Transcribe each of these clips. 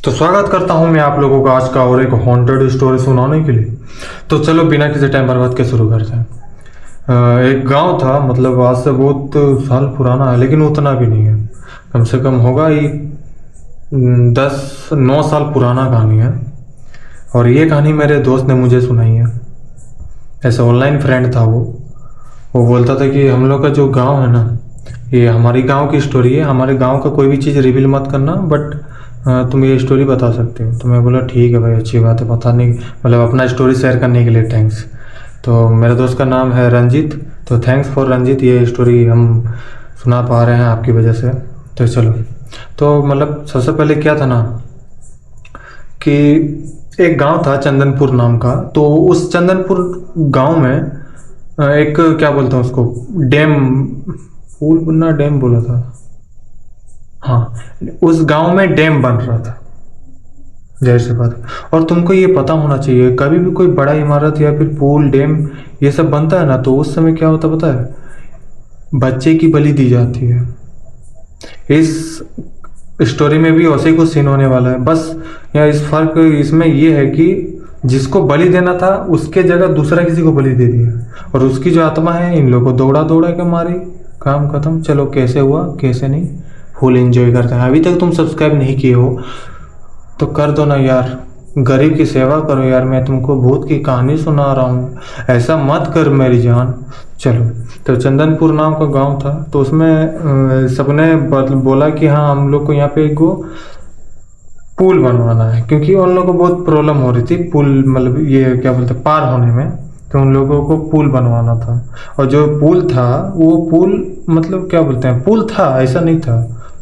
तो स्वागत करता हूं मैं आप लोगों का आज का और एक हॉन्टेड स्टोरी सुनाने के लिए। तो चलो बिना किसी टाइम बर्बाद के शुरू करते हैं। एक गांव था, मतलब आज से बहुत साल पुराना है लेकिन उतना भी नहीं है। कम से कम होगा ही 10-9 साल पुराना कहानी है। और ये कहानी मेरे दोस्त ने मुझे सुनाई है। ऐसे ऑनलाइन फ्रेंड था वो बोलता था कि हम लोग का जो गांव है ना, ये हमारी गांव की स्टोरी है। हमारे गांव का कोई भी चीज़ रिवील मत करना, बट तुम ये स्टोरी बता सकते हो। तो मैं बोला ठीक है भाई, अच्छी बात है, बताने मतलब अपना स्टोरी शेयर करने के लिए थैंक्स। तो मेरे दोस्त का नाम है रंजीत। तो थैंक्स फॉर रंजीत, ये स्टोरी हम सुना पा रहे हैं आपकी वजह से। तो चलो, तो मतलब सबसे पहले क्या था ना कि एक गांव था चंदनपुर नाम का। तो उस चंदनपुर गांव में एक क्या बोलते हैं उसको, डैम, पुल बनना डैम बोला था। हाँ, उस गांव में डैम बन रहा था, जाहिर सी बात है। और तुमको ये पता होना चाहिए, कभी भी कोई बड़ा इमारत या फिर पुल डैम ये सब बनता है ना, तो उस समय क्या होता पता है, बच्चे की बलि दी जाती है। इस स्टोरी में भी वैसे ही कुछ सीन होने वाला है। बस यहाँ इस फर्क इसमें ये है कि जिसको बलि देना था उसके जगह दूसरा किसी को बलि दे दिया, और उसकी जो आत्मा है इन लोगों को दौड़ा दौड़ा के मारी। काम खत्म। चलो कैसे हुआ कैसे नहीं, फुल एंजॉय करते हैं। अभी तक तुम सब्सक्राइब नहीं किए हो तो कर दो ना यार, गरीब की सेवा करो यार। मैं तुमको भूत की कहानी सुना रहा हूँ, ऐसा मत कर मेरी जान। चलो, तो चंदनपुर नाम का गांव था। तो उसमें सबने बोला कि हाँ हम लोग को यहाँ पे एक पुल बनवाना है, क्योंकि उन लोगों को बहुत प्रॉब्लम हो रही थी पुल, मतलब ये क्या बोलते पार होने में। तो उन लोगों को पुल बनवाना था। और जो पुल था वो पुल, मतलब क्या बोलते हैं, पुल था ऐसा नहीं था,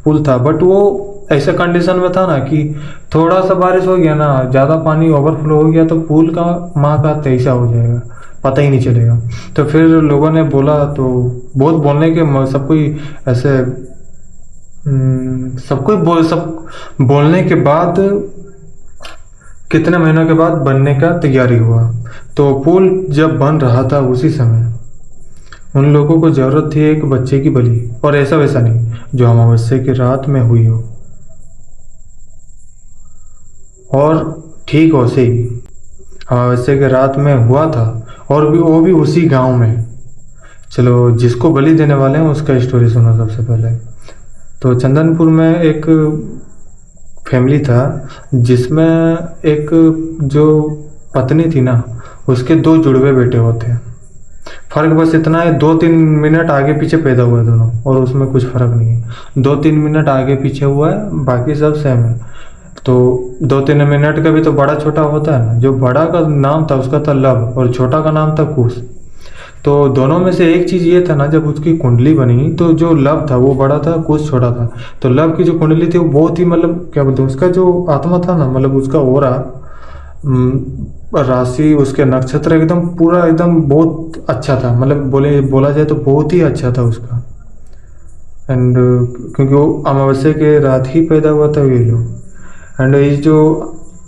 पुल था, बट वो ऐसे कंडीशन में था ना कि थोड़ा सा बारिश हो गया ना, ज़्यादा पानी ओवरफ्लो हो गया तो पुल का माँ का तैसा हो जाएगा, पता ही नहीं चलेगा। तो फिर लोगों ने बोला, तो बहुत बोलने के सब कोई ऐसे सब बोलने के बाद कितने महीनों के बाद बनने का तैयारी हुआ। तो पुल जब बन रहा था उसी समय उन लोगों को जरूरत थी एक बच्चे की बलि, और ऐसा वैसा नहीं जो अमावस्या की रात में हुई हो। और ठीक वैसे ही अमावस्या की रात में हुआ था, और भी वो भी उसी गांव में। चलो, जिसको बलि देने वाले हैं उसका स्टोरी सुनो सबसे पहले। तो चंदनपुर में एक फैमिली था जिसमें एक जो पत्नी थी ना, उसके दो जुड़वे बेटे होते हैं। फर्क बस इतना है, 2-3 मिनट आगे पीछे पैदा हुए दोनों, और उसमें कुछ फर्क नहीं है। 2-3 मिनट आगे पीछे हुआ है, बाकी सब सेम है। तो 2-3 मिनट का भी तो बड़ा छोटा होता है ना। जो बड़ा का नाम था उसका था लव, और छोटा का नाम था कुश। तो दोनों में से एक चीज़ ये था ना, जब उसकी कुंडली बनी तो जो लव था वो बड़ा था, कुछ छोटा था। तो लव की जो कुंडली थी वो बहुत ही, मतलब क्या बोलते हैं, उसका जो आत्मा था ना, मतलब उसका ओरा, राशि, उसके नक्षत्र एकदम पूरा एकदम बहुत अच्छा था। मतलब बोला जाए तो बहुत ही अच्छा था उसका। एंड क्योंकि वो अमावस्या के रात ही पैदा हुआ था ये लोग। एंड ये जो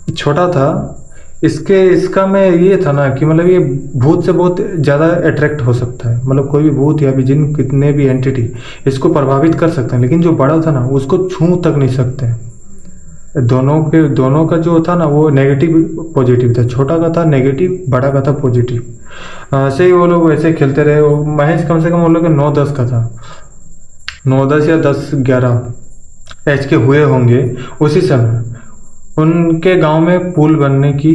छोटा था, इसका में ये था ना कि मतलब ये भूत से बहुत ज़्यादा अट्रैक्ट हो सकता है। मतलब कोई भी भूत या भी जिन, कितने भी एंटिटी इसको प्रभावित कर सकते हैं, लेकिन जो बड़ा था ना उसको छू तक नहीं सकते। दोनों का जो था ना वो नेगेटिव पॉजिटिव था। छोटा का था नेगेटिव, बड़ा का था पॉजिटिव। ऐसे ही वो लोग वैसे खेलते रहे। महेश कम से कम वो लोग 9-10 का था, 9-10 या 10-11 एज के हुए होंगे उसी समय। उनके गांव में पुल बनने की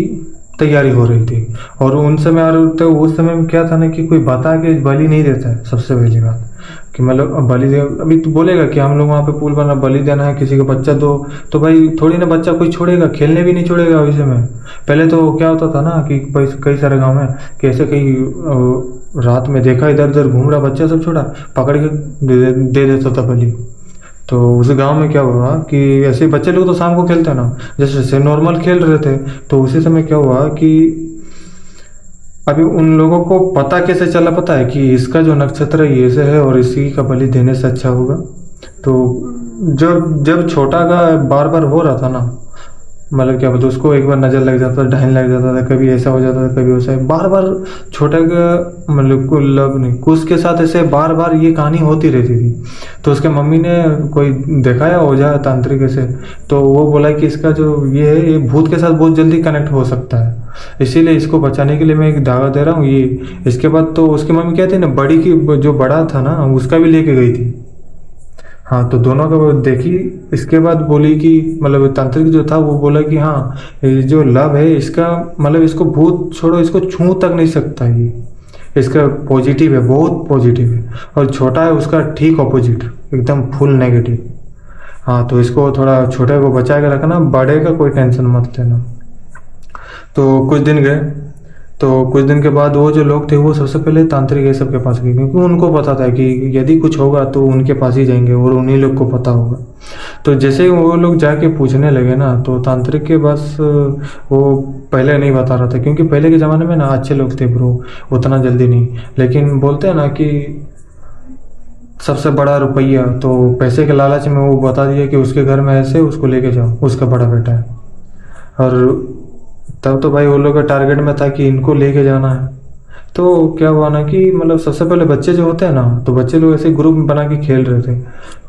तैयारी हो रही थी। और उन समय, और तो उस समय में क्या था ना कि कोई बता के बलि नहीं देता है। सबसे पहली बात कि मतलब बलि दे, अभी तो बोलेगा कि हम लोग वहाँ पे पुल बना, बलि देना है, किसी का बच्चा दो, तो भाई थोड़ी ना बच्चा कोई छोड़ेगा, खेलने भी नहीं छोड़ेगा उस समय। पहले तो क्या होता था ना कि कई सारे गाँव में कैसे कहीं रात में देखा इधर उधर घूम रहा बच्चा, सब छोड़ा पकड़ के दे देता था बलि। तो उस गांव में क्या हुआ कि ऐसे बच्चे लोग तो शाम को खेलते हैं ना, जैसे नॉर्मल खेल रहे थे। तो उसी समय क्या हुआ कि अभी उन लोगों को पता कैसे चला, पता है कि इसका जो नक्षत्र है ये से है और इसी का बलि देने से अच्छा होगा। तो जब जब छोटा का बार बार हो रहा था ना, मतलब क्या बोलते, उसको एक बार नज़र लग जाता था, ढहन लग जाता था, कभी ऐसा हो जाता था, कभी वैसा, बार बार छोटा का मतलब को लब नहीं कुछ के साथ ऐसे बार बार ये कहानी होती रहती थी। तो उसके मम्मी ने कोई दिखाया ओझा तांत्रिक से, तो वो बोला कि इसका जो ये है ये भूत के साथ बहुत जल्दी कनेक्ट हो सकता है, इसीलिए इसको बचाने के लिए मैं एक धागा दे रहा हूँ ये। इसके बाद तो उसकी मम्मी कहती ना, बड़ी की जो बड़ा था ना उसका भी लेके गई थी। हाँ, तो दोनों का वो देखी। इसके बाद बोली कि मतलब तांत्रिक जो था वो बोला कि हाँ, ये जो लव है इसका मतलब इसको भूत छोड़ो, इसको छू तक नहीं सकता ये, इसका पॉजिटिव है, बहुत पॉजिटिव है। और छोटा है उसका ठीक ऑपोजिट, एकदम फुल नेगेटिव। हाँ, तो इसको थोड़ा छोटे को बचा के रखना, बड़े का कोई टेंशन मत लेना। तो कुछ दिन गए, तो कुछ दिन के बाद वो जो लोग थे वो सबसे पहले तांत्रिक ये सब के पास गए, क्योंकि उनको पता था कि यदि कुछ होगा तो उनके पास ही जाएंगे और उन्हीं लोग को पता होगा। तो जैसे ही वो लोग जाके पूछने लगे ना, तो तांत्रिक के बस वो पहले नहीं बता रहा था, क्योंकि पहले के ज़माने में ना अच्छे लोग थे ब्रो, उतना जल्दी नहीं। लेकिन बोलते हैं ना कि सबसे बड़ा रुपया, तो पैसे के लालच में वो बता दिया कि उसके घर में ऐसे, उसको लेके जाओ, उसका बड़ा बेटा है। और तब तो भाई वो लोग का टारगेट में था कि इनको लेके जाना है। तो क्या हुआ ना कि मतलब सबसे पहले बच्चे जो होते हैं ना, तो बच्चे लोग ऐसे ग्रुप बना के खेल रहे थे,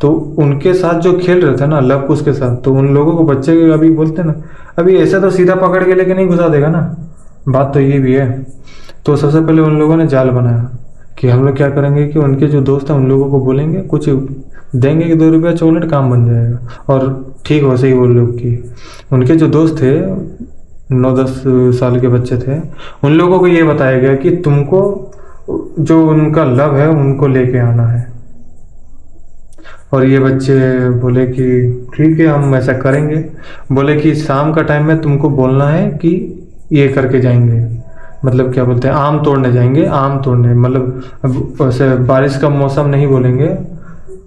तो उनके साथ जो खेल रहे थे ना लव कुश के साथ, तो उन लोगों को बच्चे अभी बोलते हैं ना, अभी ऐसे तो सीधा पकड़ के लेके नहीं घुसा देगा ना, बात तो ये भी है। तो सबसे पहले उन लोगों ने जाल बनाया कि हम लोग क्या करेंगे कि उनके जो दोस्त हैं उन लोगों को बोलेंगे, कुछ देंगे कि 2 रुपया चॉकलेट, काम बन जाएगा। और ठीक वैसे ही वो लोग की उनके जो दोस्त थे 9-10 साल के बच्चे थे, उन लोगों को ये बताया गया कि तुमको जो उनका लव है उनको लेके आना है। और ये बच्चे बोले कि ठीक है हम ऐसा करेंगे। बोले कि शाम का टाइम में तुमको बोलना है कि ये करके जाएंगे, मतलब क्या बोलते हैं, आम तोड़ने जाएंगे, आम तोड़ने, मतलब अब वैसे बारिश का मौसम नहीं बोलेंगे,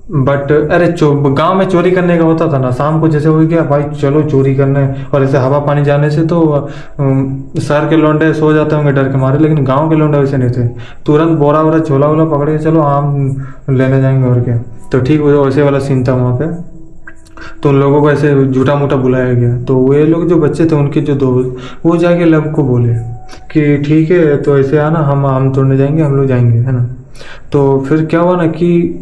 बट अरे गांव में चोरी करने का होता था ना, शाम को जैसे हो गया भाई चलो चोरी करने, और ऐसे हवा पानी जाने से तो शहर के लौंडे सो जाते होंगे डर के मारे, लेकिन गांव के लौंडे वैसे नहीं थे, तुरंत बोरा वोरा झोला वोला पकड़ के चलो आम लेने जाएंगे और क्या। तो ठीक वैसे वाला सीन था वहाँ पे। तो उन लोगों को ऐसे झूठा मूठा बुलाया गया, तो वे लोग जो बच्चे थे उनके जो दोस्त वो जाके लव को बोले कि ठीक है तो ऐसे आना, हम आम तोड़ने जाएंगे, हम लोग जाएंगे, है ना। तो फिर क्या हुआ ना कि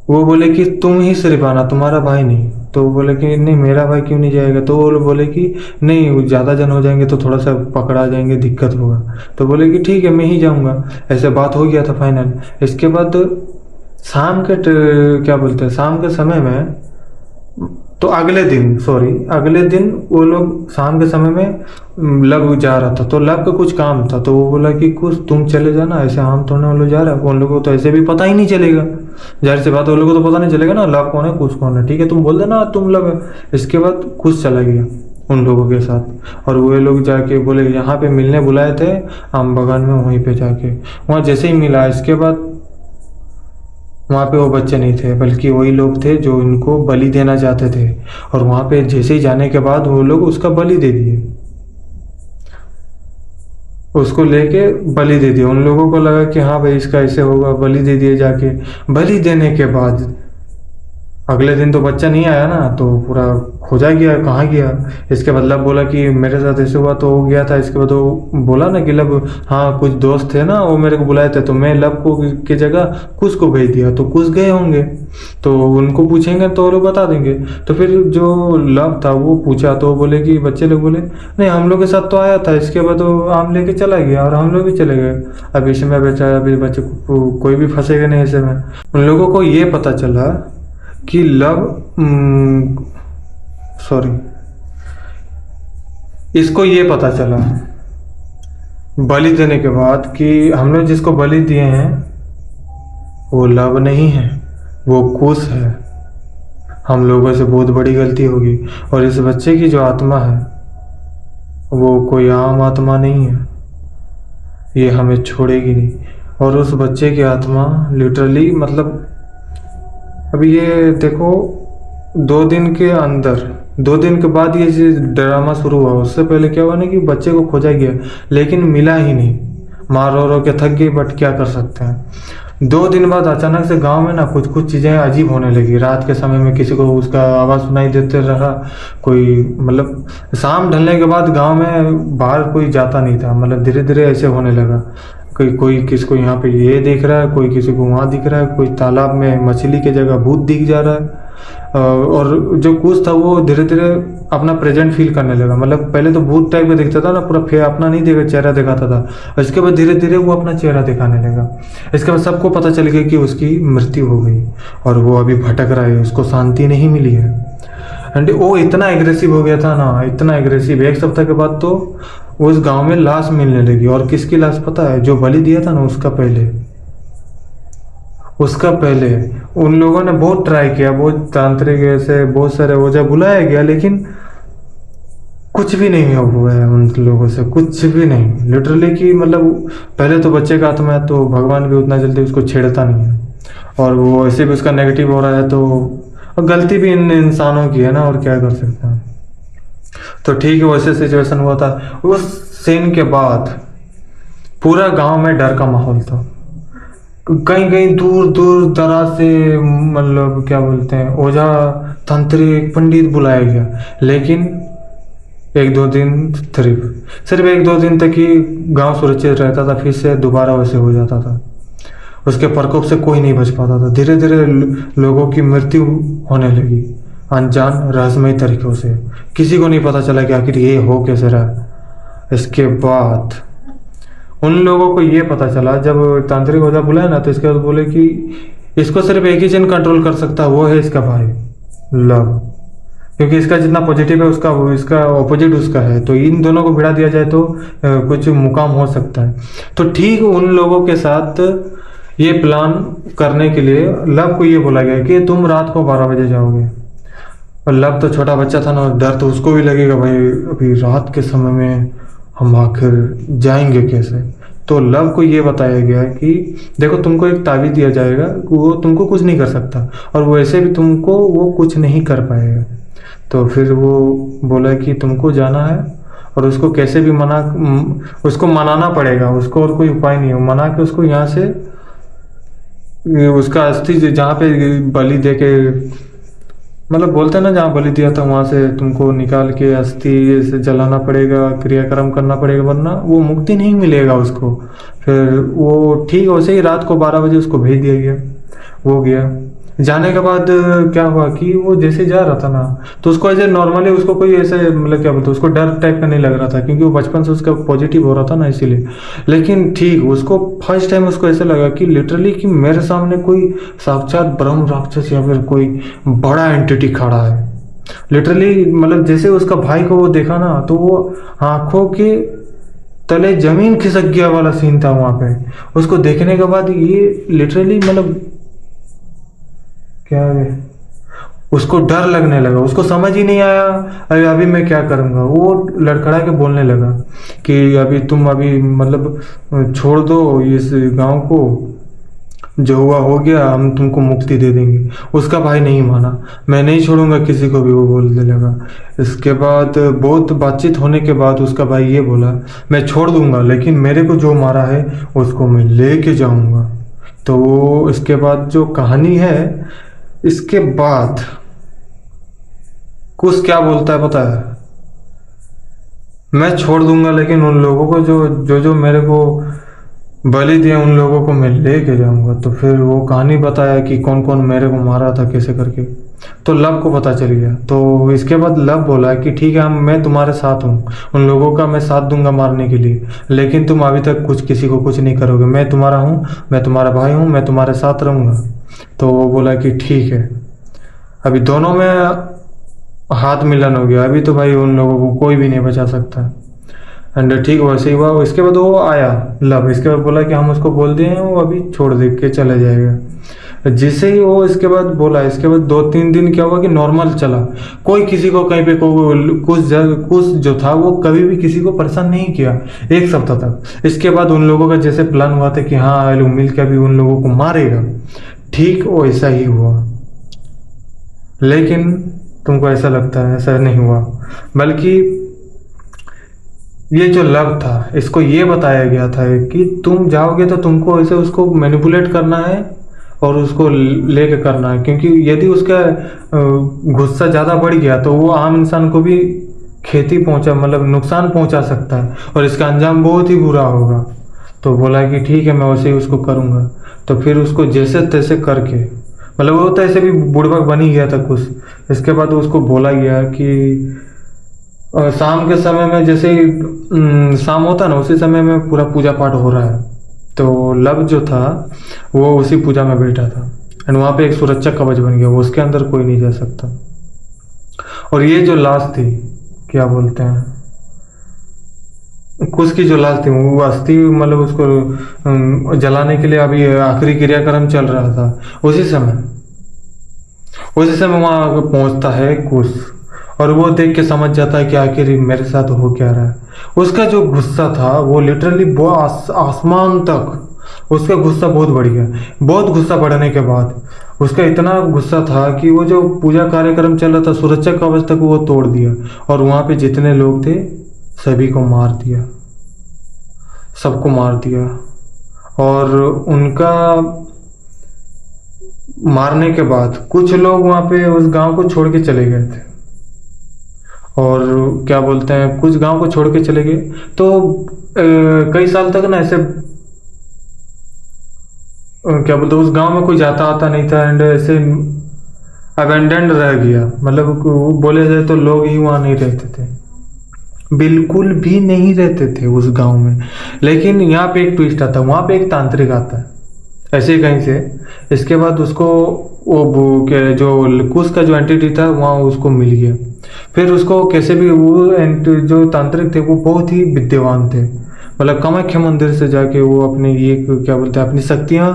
वो बोले कि तुम ही सिर्फ आना, तुम्हारा भाई नहीं। तो वो बोले कि नहीं मेरा भाई क्यों नहीं जाएगा, तो वो लोग बोले कि नहीं ज़्यादा जन हो जाएंगे तो थोड़ा सा पकड़ा जाएंगे, दिक्कत होगा। तो बोले कि ठीक है मैं ही जाऊंगा, ऐसे बात हो गया था फाइनल। इसके बाद शाम के क्या बोलते हैं, शाम के समय में, तो अगले दिन वो लोग शाम के समय में लव जा रहा था, तो लव का कुछ काम था, तो वो बोला कि कुछ तुम चले जाना, ऐसे आम तोड़ने वो लोग जा रहा है, उन लोगों को तो ऐसे भी पता ही नहीं चलेगा, जाहिर सी बात है उन लोगों को तो पता नहीं चलेगा ना लव कौन है कुछ कौन है, ठीक है तुम बोल देना तुम लव है। इसके बाद कुछ चला गया उन लोगों के साथ, और वे लोग जाके बोले यहाँ पे मिलने बुलाए थे आम बागान में, वहीं पे जाके वहाँ जैसे ही मिला, इसके बाद वहाँ पे वो बच्चे नहीं थे बल्कि वही लोग थे जो इनको बलि देना चाहते थे, और वहाँ पे जैसे ही जाने के बाद वो लोग उसका बलि दे दिए, उसको लेके बलि दे दिया। उन लोगों को लगा कि हाँ भाई इसका ऐसे होगा, बलि दे दिए जाके। बलि देने के बाद अगले दिन तो बच्चा नहीं आया ना, तो पूरा खोजा गया कहाँ गया। इसके बाद लब बोला कि मेरे साथ ऐसे हुआ तो हो गया था। इसके बाद वो बोला ना कि लब हाँ कुछ दोस्त थे ना वो मेरे को बुलाए थे, तो मैं लब को की जगह कुछ को भेज दिया, तो कुछ गए होंगे तो उनको पूछेंगे तो वो लोग बता देंगे। तो फिर जो लब था वो पूछा तो बोले कि बच्चे लोग बोले नहीं हम लोग के साथ तो आया था, इसके बाद वो आम लेके चला गया और हम लोग भी चले गए। अब इसमें बेचारा अभी बच्चे को कोई भी फंसेगा नहीं ऐसे में। उन लोगों को ये पता चला कि इसको ये पता चला बलि देने के बाद कि हम लोग जिसको बलि दिए हैं वो लव नहीं है, वो कुश है। हम लोगों से बहुत बड़ी गलती होगी, और इस बच्चे की जो आत्मा है वो कोई आम आत्मा नहीं है, ये हमें छोड़ेगी नहीं। और उस बच्चे की आत्मा लिटरली मतलब अभी ये देखो 2 दिन के अंदर, 2 दिन के बाद ये जो ड्रामा शुरू हुआ, उससे पहले क्या हुआ ना कि बच्चे को खोजा गया लेकिन मिला ही नहीं। मार रो के थक गई, बट क्या कर सकते हैं। 2 दिन बाद अचानक से गांव में ना कुछ कुछ चीज़ें अजीब होने लगी। रात के समय में किसी को उसका आवाज़ सुनाई देते रहा, कोई मतलब शाम ढलने के बाद गांव में बाहर कोई जाता नहीं था। मतलब धीरे धीरे ऐसे होने लगा, कोई कोई किसी को यहाँ पे ये दिख रहा है, कोई किसी को वहाँ दिख रहा है, कोई तालाब में मछली की जगह भूत दिख जा रहा है। और जो कुछ था वो धीरे धीरे अपना प्रेजेंट फील करने लगा। मतलब पहले तो भूत टाइप का दिखता था ना, पूरा फे अपना नहीं देखा चेहरा दिखाता था। इसके बाद धीरे धीरे वो अपना चेहरा दिखाने लगा। इसके बाद सबको पता चल गया कि उसकी मृत्यु हो गई और वो अभी भटक रहा है, उसको शांति नहीं मिली है। एंड वो इतना एग्रेसिव हो गया था ना, इतना एग्रेसिव, 1 सप्ताह के बाद तो उस गांव में लाश मिलने लगी। और किसकी लाश पता है? जो बलि दिया था ना उसका पहले उन लोगों ने बहुत ट्राई किया, बहुत तांत्रिक ऐसे बहुत सारे ओझा बुलाया गया, लेकिन कुछ भी नहीं हुआ है उन लोगों से, कुछ भी नहीं लिटरली। कि मतलब पहले तो बच्चे का आत्मा है तो भगवान भी उतना जल्दी उसको छेड़ता नहीं है, और वो ऐसे भी उसका नेगेटिव हो रहा है तो गलती भी इन इंसानों की है ना, और क्या कर सकते हैं। तो ठीक है, वैसे सिचुएशन हुआ था। उस सीन के बाद पूरा गांव में डर का माहौल था। कहीं कहीं दूर दूर दराज से मतलब क्या बोलते हैं, ओझा तांत्रिक पंडित बुलाया गया, लेकिन 1-2 दिन सिर्फ 1-2 दिन तक ही गांव सुरक्षित रहता था, फिर से दोबारा वैसे हो जाता था। उसके प्रकोप से कोई नहीं बच पाता था। धीरे धीरे लोगों की मृत्यु होने लगी अनजान रहस्यमय तरीकों से। किसी को नहीं पता चला कि आखिर ये हो कैसे रहा। इसके बाद उन लोगों को ये पता चला, जब तांत्रिक ओझा बुलाया ना, तो इसके बाद बोले कि इसको सिर्फ एक ही जन कंट्रोल कर सकता है, वो है इसका भाई लव। क्योंकि इसका जितना पॉजिटिव है उसका इसका ऑपोजिट उसका है, तो इन दोनों को भिड़ा दिया जाए तो कुछ मुकाम हो सकता है। तो ठीक उन लोगों के साथ ये प्लान करने के लिए लव को ये बोला गया कि तुम रात को 12 बजे जाओगे। और लव तो छोटा बच्चा था ना, डर तो उसको भी लगेगा, भाई अभी रात के समय में हम आखिर जाएंगे कैसे। तो लव को ये बताया गया कि देखो तुमको एक ताबीज दिया जाएगा, वो तुमको कुछ नहीं कर सकता, और वैसे भी तुमको वो कुछ नहीं कर पाएगा। तो फिर वो बोला कि तुमको जाना है, और उसको कैसे भी उसको मनाना पड़ेगा, उसको और कोई उपाय नहीं है। मना के उसको यहाँ से उसका अस्थि जहाँ पे बलि दे के, मतलब बोलते हैं ना जहाँ बलि दिया था वहाँ से तुमको निकाल के अस्थि से जलाना पड़ेगा, क्रियाक्रम करना पड़ेगा, वरना वो मुक्ति नहीं मिलेगा उसको। फिर वो ठीक वैसे ही रात को 12 बजे उसको भेज दिया गया। वो गया, जाने के बाद क्या हुआ कि वो जैसे जा रहा था ना, तो उसको ऐसे नॉर्मली उसको कोई ऐसे मतलब क्या बोलते, उसको डर टाइप का नहीं लग रहा था, क्योंकि वो बचपन से उसका पॉजिटिव हो रहा था ना, इसीलिए। लेकिन ठीक उसको फर्स्ट टाइम उसको ऐसा लगा कि लिटरली कि मेरे सामने कोई साक्षात ब्रह्म राक्षस या फिर कोई बड़ा एंटिटी खड़ा है। लिटरली मतलब जैसे उसका भाई को वो देखा ना, तो वो आंखों के तले जमीन खिसक गया वाला सीन था वहां पे। उसको देखने के बाद ये लिटरली मतलब क्या है, उसको डर लगने लगा। उसको समझ ही नहीं आया अरे अभी मैं क्या करूँगा। वो लड़खड़ा के बोलने लगा कि अभी तुम अभी मतलब छोड़ दो इस गांव को, जो हुआ हो गया, हम तुमको मुक्ति दे देंगे। उसका भाई नहीं माना, मैं नहीं छोड़ूंगा किसी को भी, वो बोलने लगा। इसके बाद बहुत बातचीत होने के बाद उसका भाई ये बोला मैं छोड़ दूंगा, लेकिन मेरे को जो मारा है उसको मैं लेके जाऊंगा। तो वो इसके बाद जो कहानी है, इसके बाद कुछ क्या बोलता है पता है, मैं छोड़ दूंगा लेकिन उन लोगों को जो मेरे को बलि दिया उन लोगों को मैं लेके जाऊंगा। तो फिर वो कहानी बताया कि कौन कौन मेरे को मारा था कैसे करके। तो लव को पता चल गया। तो इसके बाद लव बोला कि ठीक है मैं तुम्हारे साथ हूँ, उन लोगों का मैं साथ दूंगा मारने के लिए, लेकिन तुम अभी तक किसी को कुछ नहीं करोगे। मैं तुम्हारा हूँ, मैं तुम्हारा भाई हूँ, मैं तुम्हारे साथ रहूँगा। तो वो बोला कि ठीक है। अभी दोनों में हाथ मिलन हो गया। अभी तो भाई उन लोगों को कोई भी नहीं बचा सकता। एंड ठीक वैसे ही हुआ। इसके बाद वो आया लव, इसके बाद बोला कि हम उसको बोल दिए हैं, वो अभी छोड़ दे के चले जाएगा। जिसे ही वो इसके बाद बोला, इसके बाद 2-3 दिन क्या हुआ कि नॉर्मल चला। कोई किसी को कहीं पे कुछ जो था वो कभी भी किसी को परेशान नहीं किया 1 सप्ताह तक। इसके बाद उन लोगों का जैसे प्लान हुआ था कि हाँ मिल के अभी उन लोगों को मारेगा, ठीक वैसा ही हुआ। लेकिन तुमको ऐसा लगता है, ऐसा नहीं हुआ, बल्कि ये जो लव था इसको ये बताया गया था कि तुम जाओगे तो तुमको ऐसे उसको मैनिपुलेट करना है और उसको लेके करना है, क्योंकि यदि उसका गुस्सा ज़्यादा बढ़ गया तो वो आम इंसान को भी क्षति पहुंचा मतलब नुकसान पहुंचा सकता है और इसका अंजाम बहुत ही बुरा होगा। तो बोला कि ठीक है मैं वैसे ही उसको करूँगा। तो फिर उसको जैसे तैसे करके मतलब वो तो ऐसे भी बुड़बक बन ही गया था कुछ। इसके बाद उसको बोला गया कि शाम के समय में जैसे ही शाम होता ना उसी समय में पूरा पूजा पाठ हो रहा है। तो लव जो था वो उसी पूजा में बैठा था एंड वहाँ पे एक सुरक्षा कवच बन गया, वो उसके अंदर कोई नहीं जा सकता। और ये जो लाश थी क्या बोलते हैं कुश की जो लाश थी वो अस्थि मतलब उसको जलाने के लिए अभी आखिरी क्रियाक्रम चल रहा था। उसी समय वहाँ पहुँचता है कुश और वो देख के समझ जाता है कि आखिर मेरे साथ हो क्या रहा है। उसका जो गुस्सा था वो लिटरली बहुत आसमान तक उसका गुस्सा बहुत बढ़ गया। बहुत गुस्सा बढ़ने के बाद उसका इतना गुस्सा था कि वो जो पूजा कार्यक्रम चल रहा था सुरक्षा कवच तक वो तोड़ दिया और वहाँ पे जितने लोग थे सभी को मार दिया, सबको मार दिया। और उनका मारने के बाद कुछ लोग वहाँ पे उस गांव को छोड़ के चले गए थे और क्या बोलते हैं कुछ गांव को छोड़ के चले गए। तो कई साल तक ना ऐसे क्या बोलते हैं उस गांव में कोई जाता आता नहीं था एंड ऐसे अबेंडेंड रह गया। मतलब बोले जाए तो लोग ही वहाँ नहीं रहते थे, बिल्कुल भी नहीं रहते थे उस गांव में। लेकिन यहाँ पे एक ट्विस्ट आता है, वहाँ पे एक तांत्रिक आता है ऐसे ही कहीं से। इसके बाद उसको वो के जो कुश का जो एंटिटी था वहाँ उसको मिल गया। फिर उसको कैसे भी वो जो तांत्रिक थे वो बहुत ही विद्वान थे, मतलब कामाख्या मंदिर से जाके वो अपने ये क्या बोलते हैं अपनी शक्तियाँ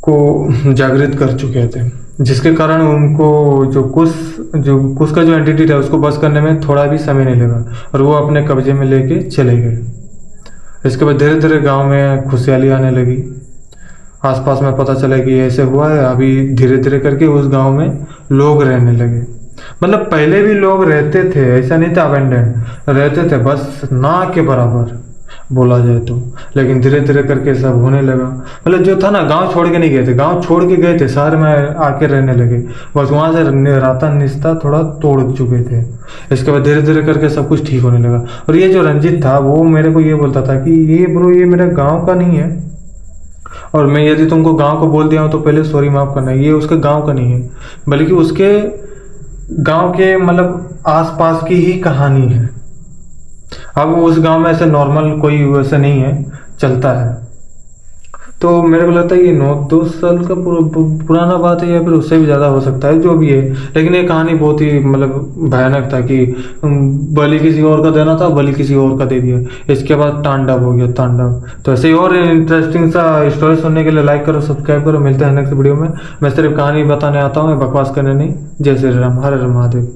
को जागृत कर चुके थे, जिसके कारण उनको जो कुश का जो एंटिटी था उसको बस करने में थोड़ा भी समय नहीं लगा और वो अपने कब्जे में लेके चले गए। इसके बाद धीरे धीरे गांव में खुशहाली आने लगी। आसपास में पता चला कि ऐसे हुआ है। अभी धीरे धीरे करके उस गांव में लोग रहने लगे। मतलब पहले भी लोग रहते थे, ऐसा नहीं था अबेंडेंट रहते थे, बस ना के बराबर बोला जाए तो। लेकिन धीरे धीरे करके सब होने लगा। मतलब जो था ना गांव छोड़ के नहीं गए थे, गांव छोड़ के गए थे शहर में आके रहने लगे, बस वहां से राता निस्ता थोड़ा तोड़ चुके थे। इसके बाद धीरे धीरे करके सब कुछ ठीक होने लगा। और ये जो रंजित था वो मेरे को ये बोलता था कि ये ब्रो ये मेरा गाँव का नहीं है और मैं यदि तुमको गांव को बोल दिया हूँ तो पहले सॉरी माफ करना, ये उसके गांव का नहीं है बल्कि उसके गांव के मतलब आसपास की ही कहानी है। अब उस गांव में ऐसे नॉर्मल कोई वैसे नहीं है चलता है। तो मेरे को लगता है ये 9-10 साल का पुराना बात है या फिर उससे भी ज़्यादा हो सकता है, जो भी है। लेकिन ये कहानी बहुत ही मतलब भयानक था कि बलि किसी और का देना था, बलि किसी और का दे दिया। इसके बाद तांडव हो गया, तांडव। तो ऐसे ही और इंटरेस्टिंग सा स्टोरी सुनने के लिए लाइक करो, सब्सक्राइब करो। मिलते हैं नेक्स्ट वीडियो में। मैं सिर्फ कहानी बताने आता हूँ, बकवास करने नहीं। जय श्री राम, हर हर महादेव।